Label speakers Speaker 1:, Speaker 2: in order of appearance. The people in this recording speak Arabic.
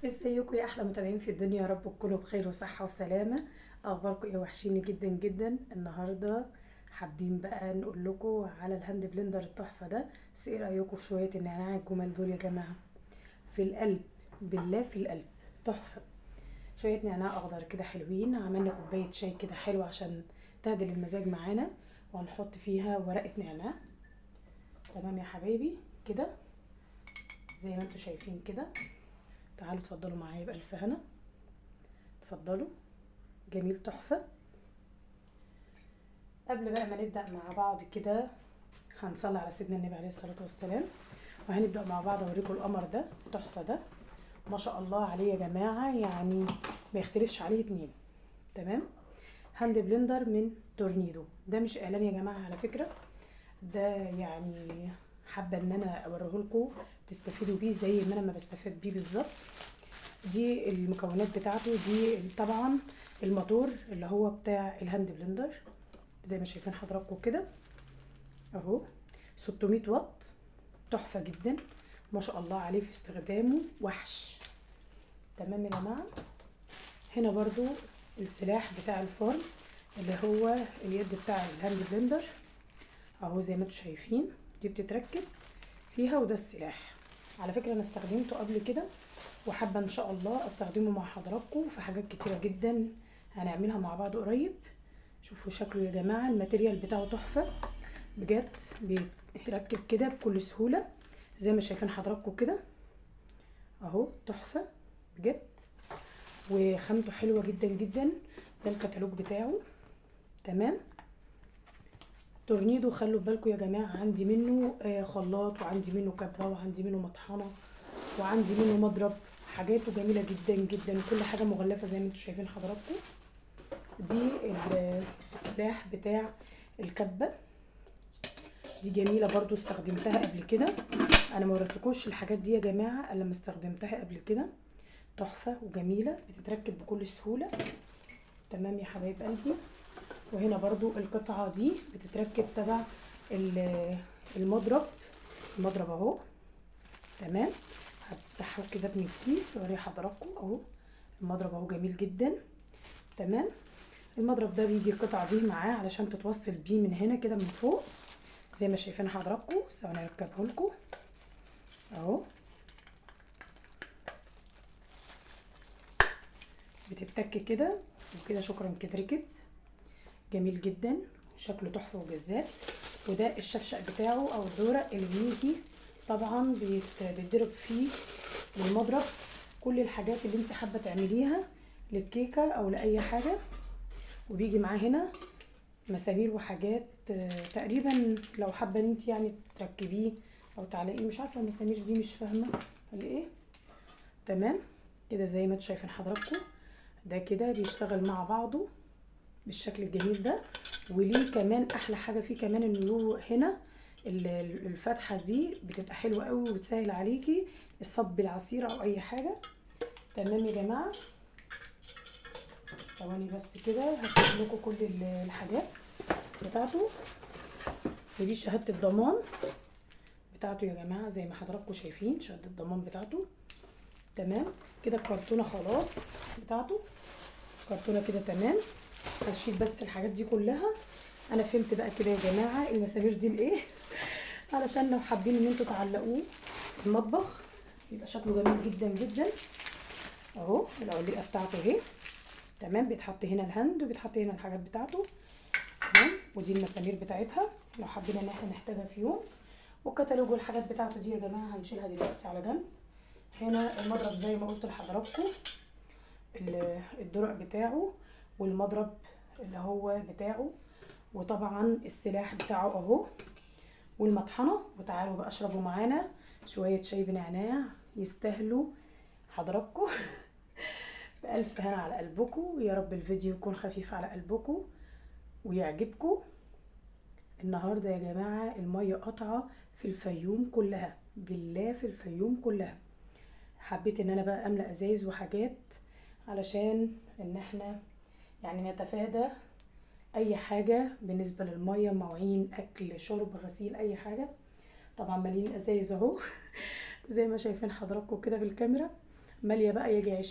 Speaker 1: ازيكم يا احلى متابعين في الدنيا؟ يا رب تكونوا بخير وصحه وسلامه. اخباركم ايه؟ وحشيني جدا جدا. النهارده حابين بقى نقول لكم على الهاند بلندر التحفه ده. بس ايه رايكم في شويه النعناع الجمال دول يا جماعه؟ في القلب، بالله في القلب، تحفه. شويه نعناع اخضر كده حلوين، عملنا كوبايه شاي كده حلو عشان تعدل المزاج معانا. وهنحط فيها ورقه نعناع. تمام يا حبايبي كده، زي ما انتم شايفين كده. تعالوا اتفضلوا معايا بألف هنا. اتفضلوا. جميل تحفة. قبل بقى ما نبدأ مع بعض كده، هنصلي على سيدنا النبي عليه الصلاة والسلام. وهنبدأ مع بعض اوريكم القمر ده تحفة ده. ما شاء الله عليه يا جماعة، يعني ما يختلفش عليه اتنين. تمام. هاند بلندر من تورنيدو، ده مش اعلان يا جماعة على فكرة. ده يعني حابة ان انا اوريه لكم تستفيدوا بيه زي ما انا ما بستفاد بيه بالظبط. دي المكونات بتاعته دي طبعا. الموتور اللي هو بتاع الهاند بلندر زي ما شايفين حضراتكم كده اهو، 600 واط. تحفة جدا، ما شاء الله عليه في استخدامه وحش. تمام يا جماعة. هنا برضو السلاح بتاع الفرن اللي هو اليد بتاع الهاند بلندر اهو، زي ما انتم شايفين. دي بتتركب فيها، وده السلاح. على فكرة انا استخدمته قبل كده، وحابة ان شاء الله استخدمه مع حضراتكم في حاجات كتيرة جدا هنعملها مع بعض قريب. شوفوا شكله يا جماعة، الماتيريال بتاعه تحفة بجد. بيركب كده بكل سهولة زي ما شايفين حضراتكم كده اهو، تحفة بجد. وخامته حلوة جدا جدا. ده الكتالوج بتاعه. تمام. تورنيدو، خلوا بالكم يا جماعة، عندي منه خلاط، وعندي منه كبة، وعندي منه مطحنة، وعندي منه مضرب. حاجاته جميلة جدا جدا، كل حاجة مغلفة زي ما انتم شايفين حضراتكم. دي السلاح بتاع الكبة. دي جميلة برضو، استخدمتها قبل كده. انا ما وريتلكوش الحاجات دي يا جماعة الا لما استخدمتها قبل كده. تحفة وجميلة، بتتركب بكل سهولة. تمام يا حبايب قلبي. وهنا برضو القطعة دي بتتركب تبع المضرب. المضرب اهو. تمام. هفتحه كده من الكيس واوري حضراتكم اهو. المضرب اهو جميل جدا. تمام. المضرب ده بيجي القطعة دي معاه علشان تتوصل بيه من هنا كده من فوق زي ما شايفين حضراتكم. ثواني اركبه لكم اهو. بتتك كده وكده. شكرا كده ركب. جميل جدا، شكله تحفه وجذاب. وده الشفشق بتاعه او الدورق اللي بيجي طبعا بيتضرب فيه بالمضرب كل الحاجات اللي انت حابه تعمليها للكيكه او لاي حاجه. وبيجي معاه هنا مسامير وحاجات تقريبا لو حابه ان انت يعني تركبيه او تعلقيه. مش عارفه المسامير دي، مش فاهمه ولا ايه. تمام كده زي ما انتم شايفين حضراتكم. ده كده بيشتغل مع بعضه بالشكل الجميل ده. وليه كمان احلى حاجه فيه كمان انه له هنا الفتحه دي بتبقى حلوه قوي وبتسهل عليكي الصب العصير او اي حاجه. تمام يا جماعه. ثواني بس كده هكتب لكم كل الحاجات بتاعته. ودي شهاده الضمان بتاعته يا جماعه زي ما حضراتكم شايفين، شهاده الضمان بتاعته. تمام كده. الكرتونه خلاص بتاعته، كرتونه كده تمام. هشيل بس الحاجات دي كلها. انا فهمت بقى كده يا جماعه المسامير دي لايه. علشان لو حابين ان انتوا تعلقوه في المطبخ يبقى شكله جميل جدا جدا اهو. العليقه بتاعته اهي. تمام. بيتحط هنا الهند وبيتحط هنا الحاجات بتاعته. تمام. ودي المسامير بتاعتها لو حابين ان احنا نحتاجها في يوم. والكتالوج والحاجات بتاعته دي يا جماعه هنشيلها دلوقتي على جنب. هنا المضرب زي ما قلت لحضراتكم، الدرق بتاعه، والمضرب اللي هو بتاعه، وطبعا السلاح بتاعه اهو، والمطحنه. وتعالوا بقى اشربوا معانا شويه شاي بنعناع يستاهلوا حضراتكم. بألف هنا على قلبكم. يا رب الفيديو يكون خفيف على قلبكم ويعجبكم. النهارده يا جماعه الميه قطعه في الفيوم كلها، بالله في الفيوم كلها. حبيت ان انا بقى املأ ازايز وحاجات علشان ان احنا يعني نتفادى اي حاجه بالنسبه للميه، مواعين، اكل، شرب، غسيل، اي حاجه. طبعا مالين ازايز اهو. زي ما شايفين حضراتكم كده في الكاميرا. ماليه بقى يجي